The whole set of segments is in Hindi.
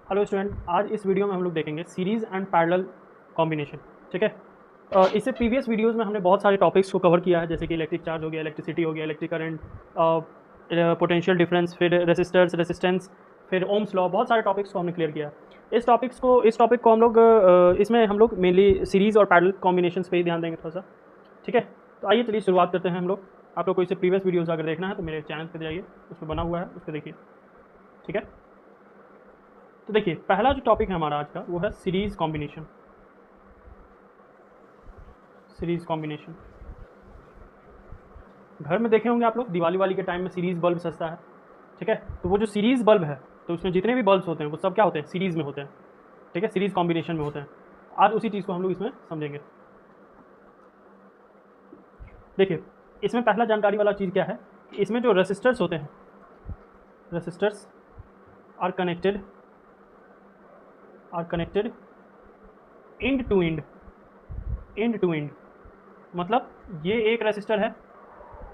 हेलो स्टूडेंट, आज इस वीडियो में हम लोग देखेंगे सीरीज़ एंड पैरेलल कॉम्बिनेशन। ठीक है। इससे प्रीवियस वीडियोस में हमने बहुत सारे टॉपिक्स को कवर किया है, जैसे कि इलेक्ट्रिक चार्ज हो गया, इलेक्ट्रिसिटी हो गया, इलेक्ट्रिक करंट, पोटेंशियल डिफरेंस, फिर रेसिस्टर्स, रेसिस्टेंस, फिर ओम्स लॉ, बहुत सारे टॉपिक्स को हमने क्लियर किया है। इस टॉपिक को हम लोग इसमें हम लोग मेनली सीरीज़ और पैरेलल कॉम्बिनेशंस पे ही ध्यान देंगे थोड़ा सा। ठीक है, तो आइए चलिए शुरुआत करते हैं हम लोग। आप लोग को इससे प्रीवियस वीडियोज़ अगर देखना है तो मेरे चैनल पर जाइए, उस पर बना हुआ है, उस पर देखिए। ठीक है, तो देखिए पहला जो टॉपिक है हमारा आज का वो है सीरीज कॉम्बिनेशन। सीरीज कॉम्बिनेशन घर में देखे होंगे आप लोग, दिवाली के टाइम में सीरीज बल्ब सस्ता है। ठीक है, तो वो जो सीरीज बल्ब है तो उसमें जितने भी बल्ब्स होते हैं वो सब क्या होते हैं, सीरीज में होते हैं। ठीक है, सीरीज कॉम्बिनेशन में होते हैं। आज उसी चीज़ को हम लोग इसमें समझेंगे। देखिए इसमें पहला जानकारी वाला चीज़ क्या है कि इसमें जो रेसिस्टर्स होते हैं, resistors are connected end to end. मतलब ये एक रेसिस्टर है,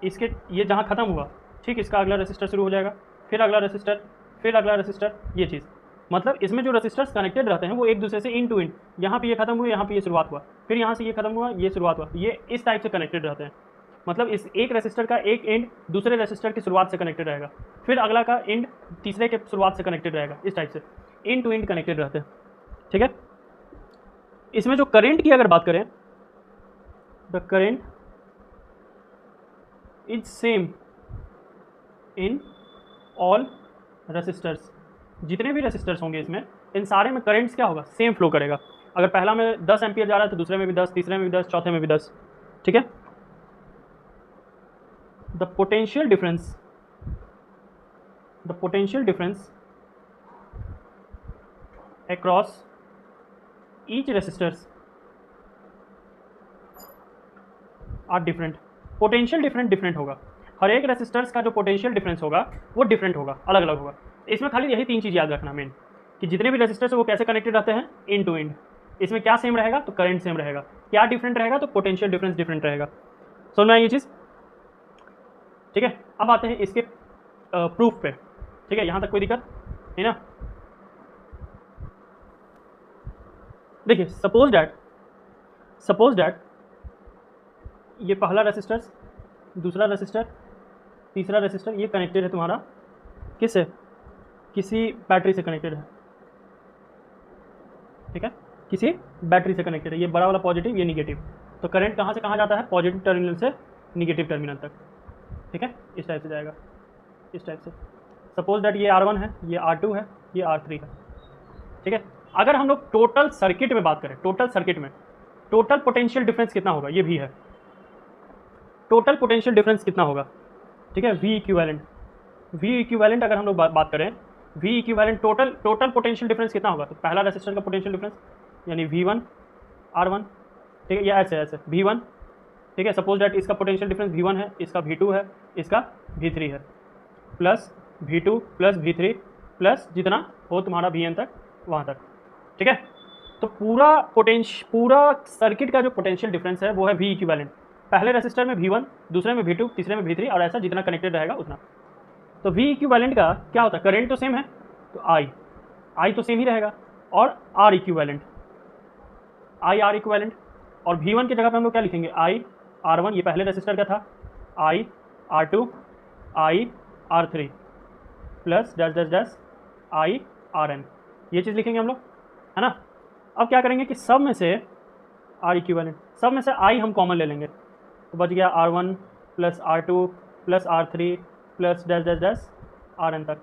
इसके ये जहाँ ख़त्म हुआ, ठीक, इसका अगला रेसिस्टर शुरू हो जाएगा, फिर अगला रेसिस्टर, फिर अगला रेसिस्टर, ये चीज़। मतलब इसमें जो रेसिस्टर्स कनेक्टेड रहते हैं वो एक दूसरे से इन टू इंड, यहाँ पे ये खत्म हुआ, यहाँ पे ये शुरुआत हुआ, फिर यहाँ से ये खत्म हुआ, ये शुरुआत हुआ, ये इस टाइप से कनेक्टेड रहते हैं। मतलब इस एक रेसिस्टर का एक एंड दूसरे रेसिस्टर की शुरुआत से कनेक्टेड रहेगा, फिर अगला का एंड तीसरे के शुरुआत से कनेक्टेड रहेगा, इस टाइप से इन टू इंड कनेक्टेड रहते हैं। ठीक है, इसमें जो करंट की अगर बात करें, the current is same in all resistors. जितने भी रेसिस्टर्स होंगे इसमें, इन सारे में करंट्स क्या होगा, सेम फ्लो करेगा। अगर पहला में 10 एम्पियर जा रहा है तो दूसरे में भी 10, तीसरे में भी 10, चौथे में भी 10। ठीक है, the potential difference across each resistors are different. Potential different होगा, हर एक रेसिस्टर्स का जो पोटेंशियल डिफरेंस होगा वो डिफरेंट होगा, अलग अलग होगा। इसमें खाली यही तीन चीज़ याद रखना मेन, कि जितने भी रेसिस्टर्स है वो कैसे कनेक्टेड रहते हैं, इन टू इंड। इसमें क्या सेम रहेगा तो करंट सेम रहेगा, क्या डिफरेंट रहेगा तो पोटेंशियल डिफरेंस डिफरेंट रहेगा। समझ में आई ये चीज़? ठीक है, अब आते हैं इसके प्रूफ पे। ठीक है, यहाँ तक कोई दिक्कत है ना? देखिए सपोज डैट ये पहला रेसिस्टर, दूसरा रेसिस्टर, तीसरा रेसिस्टर, ये कनेक्टेड है तुम्हारा किससे, किसी बैटरी से कनेक्टेड है। ठीक है, किसी बैटरी से कनेक्टेड है, ये बड़ा वाला पॉजिटिव, ये निगेटिव। तो करंट कहाँ से कहाँ जाता है, पॉजिटिव टर्मिनल से निगेटिव टर्मिनल तक। ठीक है, इस टाइप से जाएगा, इस टाइप से। सपोज डैट ये R1 है, ये R2 है, ये R3 है। ठीक है, अगर हम लोग टोटल सर्किट में बात करें, टोटल सर्किट में टोटल पोटेंशियल डिफरेंस कितना होगा, ये भी है, टोटल पोटेंशियल डिफरेंस कितना होगा। ठीक है, V इक्विवेलेंट अगर हम लोग बात करें, V equivalent total potential difference कितना होगा, तो पहला रेसिस्टर का पोटेंशियल डिफरेंस यानी V1 R1। ठीक है, ये ऐसे V1। ठीक है, सपोज डैट इसका पोटेंशियल डिफरेंस V1 है, इसका V2 है, इसका V3 है, plus V2 plus V3 plus जितना हो तुम्हारा Vn तक, वहाँ तक। ठीक है, तो पूरा सर्किट का जो पोटेंशियल डिफरेंस है वो है V इक्विवेलेंट। पहले रेसिस्टर में V1, दूसरे में V2, तीसरे में V3, और ऐसा जितना कनेक्टेड रहेगा उतना। तो V इक्विवेलेंट का क्या होता है, करंट तो सेम है तो I तो सेम ही रहेगा, और R इक्विवेलेंट, R इक्विवेलेंट, और V1 की जगह पे हम लोग क्या लिखेंगे, I R1, ये पहले रेसिस्टर का था, I R2, I R3 plus dash dash dash I RN, ये चीज़ लिखेंगे हम लोग, है ना। अब क्या करेंगे कि सब में से R इक्विवेलेंट, सब में से I हम कॉमन ले लेंगे, तो बच गया R1 plus R2 plus R3 plus dash dash dash RN तक।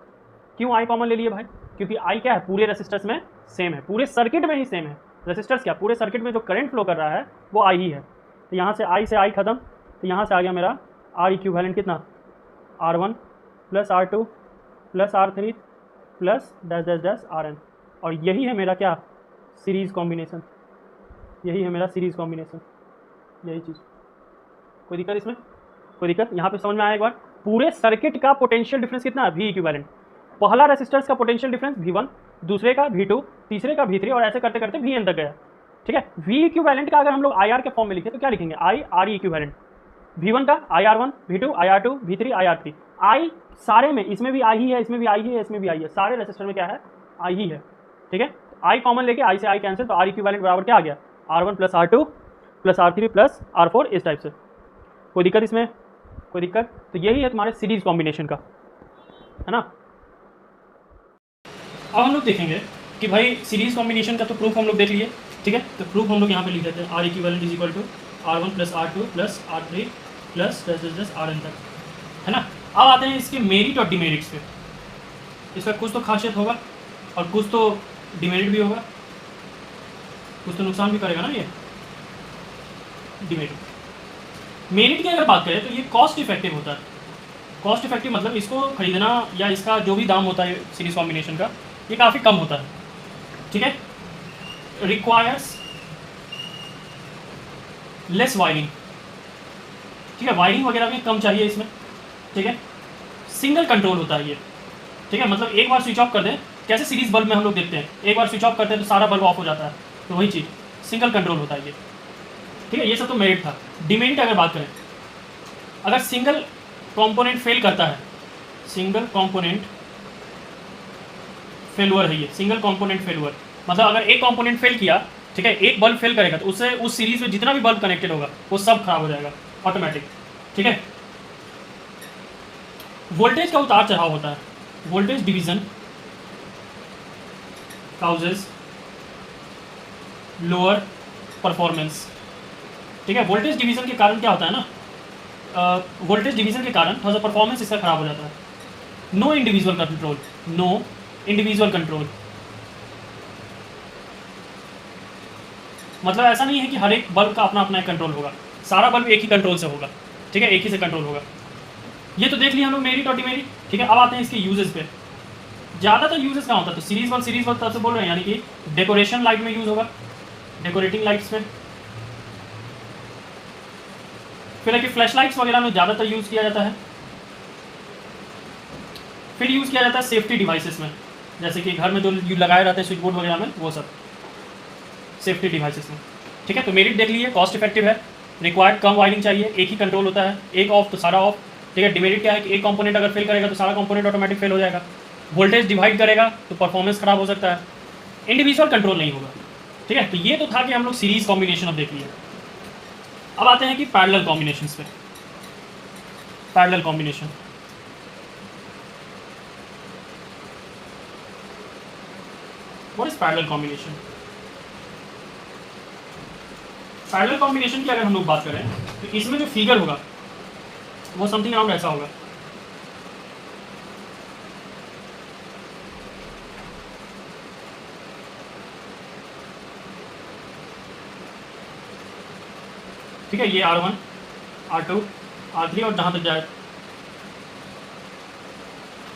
क्यों I कॉमन ले लिए भाई, क्योंकि I क्या है, पूरे रेसिस्टर्स में सेम है, पूरे सर्किट में ही सेम है। रेसिस्टर्स क्या, पूरे सर्किट में जो करंट फ्लो कर रहा है वो I ही है। तो यहाँ से I खत्म, तो यहाँ से आ गया मेरा R इक्विवेलेंट कितना, R1 plus R2 plus R3 plus dash dash dash RN, और यही है मेरा क्या, सीरीज़ कॉम्बिनेशन। यही है मेरा सीरीज़ कॉम्बिनेशन, यही चीज़। कोई दिक्कत इसमें, कोई दिक्कत? यहाँ पे समझ में आया एक बार, पूरे सर्किट का पोटेंशियल डिफरेंस कितना है, V इक्विवेलेंट। पहला रेसिस्टर्स का पोटेंशियल डिफरेंस V1, दूसरे का V2, तीसरे का V3, और ऐसे करते करते Vn तक गया। ठीक है, V इक्विवेलेंट का अगर हम लोग IR के फॉर्म में लिखे तो क्या लिखेंगे, I R इक्विवेलेंट। V1 का IR1, V2 IR2, V3 IR3। I सारे में, इसमें भी I ही है, इसमें भी I ही है, इसमें भी I है, सारे रेसिस्टर में क्या है, I ही है। ठीक है, आई कॉमन लेके आई से आई कैंसिल, तो आर इक्विवेलेंट बराबर क्या आ गया, R1 plus R2 plus R3 plus R4, इस टाइप से। कोई दिक्कत इसमें, कोई दिक्कत? तो यही है तुम्हारे सीरीज कॉम्बिनेशन का, है ना। अब हम लोग देखेंगे कि भाई सीरीज कॉम्बिनेशन का तो प्रूफ हम लोग देख लिए, ठीक है। तो प्रूफ हम लोग यहाँ पे लिख देते हैं, R equivalent is equal to R1 plus R2 plus R3 plus Rn तक, है ना। अब आते हैं इसके मेरिट और डिमेरिट्स पे। इसका कुछ तो खासियत होगा और कुछ तो डिमेरिट भी होगा, कुछ तो नुकसान भी करेगा ना ये डिमेरिट। मेरिट की अगर बात करें तो ये कॉस्ट इफेक्टिव होता है। कॉस्ट इफेक्टिव मतलब इसको खरीदना या इसका जो भी दाम होता है सीरीज कॉम्बिनेशन का, ये काफ़ी कम होता है, ठीक है। रिक्वायर्स लेस वायरिंग, ठीक है, वायरिंग वगैरह भी कम चाहिए इसमें, ठीक है। सिंगल कंट्रोल होता है ये, ठीक है, मतलब एक बार स्विच ऑफ कर दें, कैसे सीरीज बल्ब में हम लोग देखते हैं एक बार स्विच ऑफ करते हैं तो सारा बल्ब ऑफ हो जाता है, तो वही चीज़ सिंगल कंट्रोल होता है ये, ठीक है। ये सब तो मेरिट था। डिमेरिट अगर बात करें, अगर सिंगल कंपोनेंट फेल करता है, सिंगल कंपोनेंट फेलुअर है ये, सिंगल कंपोनेंट फेलुअर मतलब अगर एक कंपोनेंट फेल किया, ठीक है, एक बल्ब फेल करेगा तो उससे उस सीरीज में जितना भी बल्ब कनेक्टेड होगा वो सब खराब हो जाएगा ऑटोमेटिक, ठीक है। वोल्टेज का उतार चढ़ाव होता है, voltage division causes lower performance, ठीक है। वोल्टेज डिवीजन के कारण क्या होता है ना, वोल्टेज डिवीजन के कारण थोड़ा सा परफॉर्मेंस इसका खराब हो जाता है। No individual control, no individual control मतलब ऐसा नहीं है कि हर एक बल्ब का अपना अपना एक कंट्रोल होगा, सारा बल्ब एक ही कंट्रोल से होगा, ठीक है, एक ही से कंट्रोल होगा। ये तो देख लिया हम लोग मेरिट और डिमेरिट, ठीक है। अब आते हैं इसके यूजेस पे। ज़्यादातर यूजेस कहाँ होता है, तो सीरीज बल्ब तब से बोल रहे हैं, यानी कि डेकोरेशन लाइट में यूज़ होगा, डेकोरेटिंग लाइट्स में, फिर है कि फ्लैश लाइट्स वगैरह में ज़्यादातर यूज़ किया जाता है। फिर यूज़ किया जाता है सेफ्टी डिवाइसेस में, जैसे कि घर में जो लगाए रहते हैं स्विच बोर्ड वगैरह में, वो सब सेफ्टी डिवाइसेस में, ठीक है। तो मेरिट देख लीजिए, कॉस्ट इफेक्टिव है, रिक्वायर्ड कम वायरिंग चाहिए, एक ही कंट्रोल होता है, एक ऑफ तो सारा ऑफ, ठीक है। डिमेरिट क्या है कि एक कंपोनेंट अगर फेल करेगा तो सारा कंपोनेंट ऑटोमेटिक फेल हो जाएगा, वोल्टेज डिवाइड करेगा तो परफॉर्मेंस खराब हो सकता है, इंडिविजुअल कंट्रोल नहीं होगा, ठीक है। तो ये तो था कि हम लोग सीरीज कॉम्बिनेशन अब देख लिए। अब आते हैं कि पैरेलल कॉम्बिनेशंस पे। Parallel combination, what is parallel combination? Parallel combination की अगर हम लोग बात करें तो इसमें जो फिगर होगा वो समथिंग अराउंड ऐसा होगा। ठीक है, ये R1 R2 R3 और जहाँ तक जाए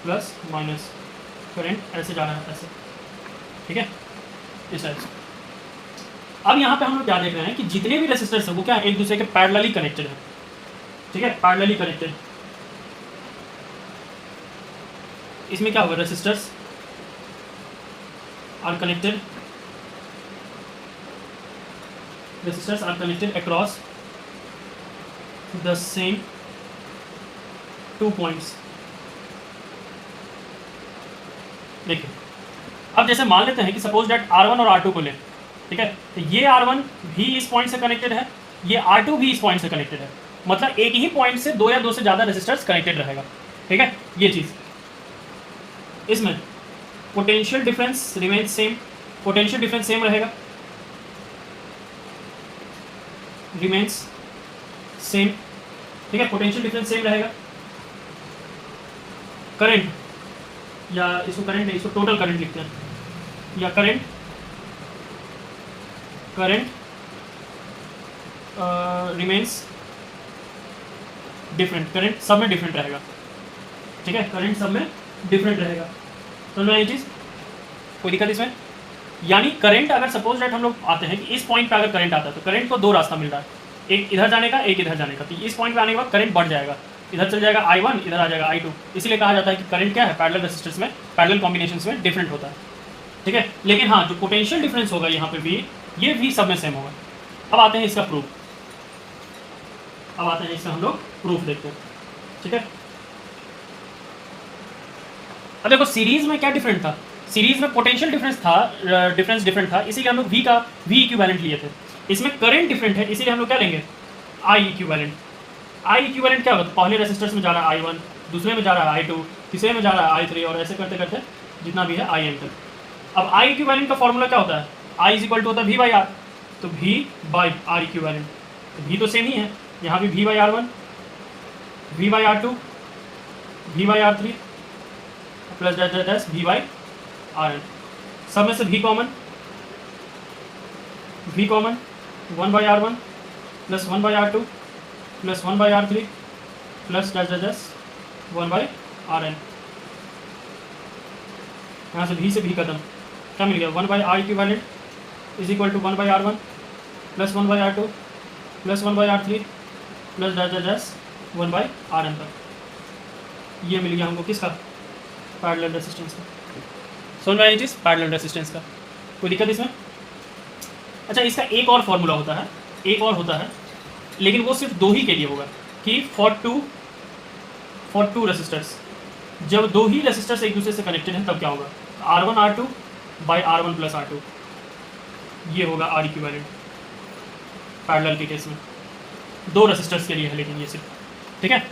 प्लस माइनस करंट ऐसे जा रहा है ऐसे, ठीक है, इस टाइप से। अब यहाँ पे हम लोग क्या देख रहे हैं कि जितने भी रेसिस्टर्स हैं वो क्या एक दूसरे के पैरेलली कनेक्टेड है, ठीक है, पैरेलली कनेक्टेड। इसमें क्या होगा, resistors are connected, resistors are connected across the same 2 points. देखिए, अब जैसे मान लेते हैं कि सपोज डेट R1 और R2 को लें, ठीक है, तो ये R1 भी इस पॉइंट से कनेक्टेड है, ये R2 भी इस पॉइंट से कनेक्टेड है, मतलब एक ही पॉइंट से 2 या 2 से ज़्यादा रेसिस्टर्स कनेक्टेड रहेगा, ठीक है। ये चीज़ इसमें potential difference remain same, potential difference same रहेगा, रिमेन्स सेम, ठीक है, पोटेंशियल डिफरेंस सेम रहेगा। करंट, या इसको करंट नहीं, इसको टोटल करंट लिखते हैं, या करंट रिमेन्स डिफरेंट, करंट सब में डिफरेंट रहेगा, ठीक है, करंट सब में डिफरेंट रहेगा। समझ में ये चीज़, कोई दिक्कत इसमें? यानी करंट अगर सपोज डेट हम लोग आते हैं कि इस पॉइंट पे अगर करंट आता है तो करंट को 2 रास्ता मिल रहा है, एक इधर जाने का, एक इधर जाने का। तो इस पॉइंट पे आने के बाद करंट बढ़ जाएगा, इधर चल जाएगा I1, इधर आ जाएगा I2। इसीलिए कहा जाता है कि करंट क्या है, पैरेलल रेसिस्टर्स में, पैरेलल कॉम्बिनेशंस में डिफरेंट होता है, ठीक है। लेकिन हाँ, जो पोटेंशियल डिफरेंस होगा यहाँ पे भी, ये भी सब में सेम होगा। अब आते हैं इसका प्रूफ, अब आते हैं इसका हम लोग प्रूफ देखते हैं, ठीक है। अब देखो सीरीज में क्या डिफरेंट था, सीरीज में पोटेंशियल डिफरेंस था, डिफरेंस डिफरेंट था, इसीलिए हम लोग वी का वी इक्विवेलेंट लिए थे। इसमें करंट डिफरेंट है, इसीलिए हम लोग क्या लेंगे, आई इक्विवेलेंट। आई इक्विवेलेंट क्या होता है, पहले रेसिस्टर्स में जा रहा है I1, दूसरे में जा रहा है I2, तीसरे में जा रहा है I3, और ऐसे करते करते जितना भी है IN तक। अब आई इक्विवेलेंट का फॉर्मूला क्या होता है, आई इज इक्वल टू होता है V/R, तो V/R इक्विवेलेंट, तो V तो सेम ही है, यहाँ भी V/R1, V/R2, V/R3 plus dash V/RN, सब में से V common, 1/R1 plus 1/R2 plus 1/R3 plus dash 1/RN। यहाँ से V से V खत्म, क्या मिल गया, 1/R equivalent is equal to 1/R1 plus 1/R2 plus 1/R3 plus dash 1/RN तक। ये मिल गया हमको किसका, पैरेलल रेजिस्टेंस का। समझ में आई चीज़, पैरेलल रेजिस्टेंस का, कोई दिक्कत इसमें? अच्छा, इसका एक और फॉर्मूला होता है, एक और होता है, लेकिन वो सिर्फ दो ही के लिए होगा, कि फॉर टू रेसिस्टर्स, जब दो ही रेसिस्टर्स एक दूसरे से कनेक्टेड हैं तब क्या होगा, R1 R2 by R1 plus R2, ये होगा R इक्विवेलेंट पैरेलल के केस में, दो रेसिस्टर्स के लिए है लेकिन ये सिर्फ, ठीक है।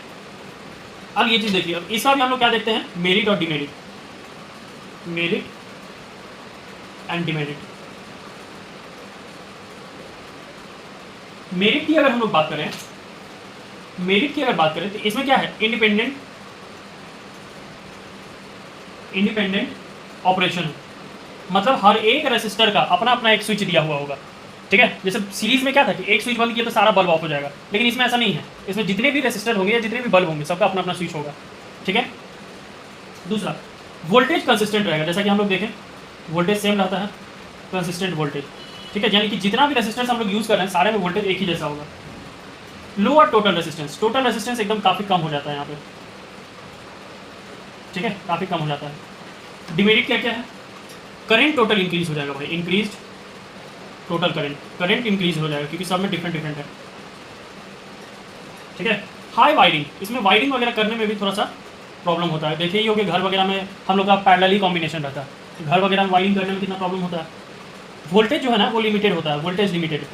अब ये चीज़ देखिए, अब इसका भी हम लोग क्या देखते हैं, मेरिट और demerit, merit and demerit. Merit की अगर हम लोग बात करें, मेरिट की अगर बात करें तो इसमें क्या है, इंडिपेंडेंट ऑपरेशन, मतलब हर एक रेसिस्टर का अपना अपना एक स्विच दिया हुआ होगा, ठीक है। जैसे सीरीज में क्या था कि एक स्विच बंद किया तो सारा बल्ब ऑफ हो जाएगा, लेकिन इसमें ऐसा नहीं है, इसमें जितने भी रेसिस्टर होंगे या जितने भी बल्ब होंगे सबका अपना अपना स्विच होगा, ठीक है। दूसरा, वोल्टेज कंसिस्टेंट रहेगा, जैसा कि हम लोग देखें वोल्टेज सेम रहता है, कंसिस्टेंट वोल्टेज, ठीक है, यानी कि जितना भी रेसिस्टेंस हम लोग यूज़ कर रहे हैं सारे में वोल्टेज एक ही जैसा होगा। लोअर टोटल रेसिस्टेंस एकदम काफ़ी कम हो जाता है यहाँ पे, ठीक है, काफ़ी कम हो जाता है। डिमेरिट क्या क्या है, करंट टोटल इंक्रीज हो जाएगा भाई, इंक्रीज टोटल करंट इंक्रीज हो जाएगा, क्योंकि सब में डिफरेंट है, ठीक है। हाई वायरिंग, इसमें वायरिंग वगैरह करने में भी थोड़ा सा प्रॉब्लम होता है, देखिए ही हो कि घर वगैरह में हम लोग का पैरेलल ही कॉम्बिनेशन रहता है, घर वगैरह में वायरिंग करने में कितना प्रॉब्लम होता है। वोल्टेज जो है ना वो लिमिटेड होता है, वोल्टेज लिमिटेड,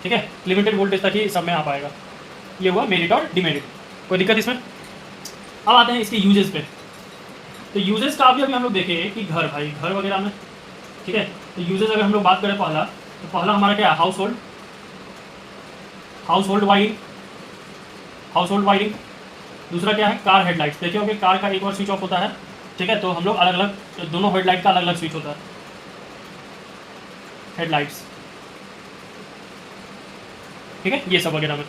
ठीक है, लिमिटेड वोल्टेज तक ही सब में आ पाएगा। ये हुआ मेरिट और डिमेरिट, कोई दिक्कत इसमें? अब आते हैं इसके यूजेस पे, तो यूजेस का अभी हम लोग देखें कि घर वगैरह में, ठीक है, तो यूजेस अगर हम लोग बात करें पहला हमारा क्या है, हाउस होल्ड वायरिंग। दूसरा क्या है, कार हेडलाइट्स, देखिए होंगे कार का एक और स्विच ऑफ होता है, ठीक है, तो हम लोग अलग अलग, दोनों हेडलाइट का अलग अलग स्विच होता है, हेडलाइट्स, ठीक है, ये सब वगैरह में।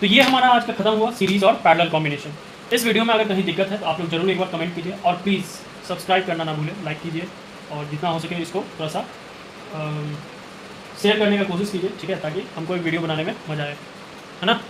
तो ये हमारा आज का खत्म हुआ सीरीज और पैरेलल कॉम्बिनेशन। इस वीडियो में अगर कहीं दिक्कत है तो आप लोग जरूर एक बार कमेंट कीजिए, और प्लीज़ सब्सक्राइब करना ना भूलें, लाइक कीजिए, और जितना हो सके इसको थोड़ा सा शेयर करने का कोशिश कीजिए, ठीक है, ताकि हमको एक वीडियो बनाने में मज़ा आए, है ना।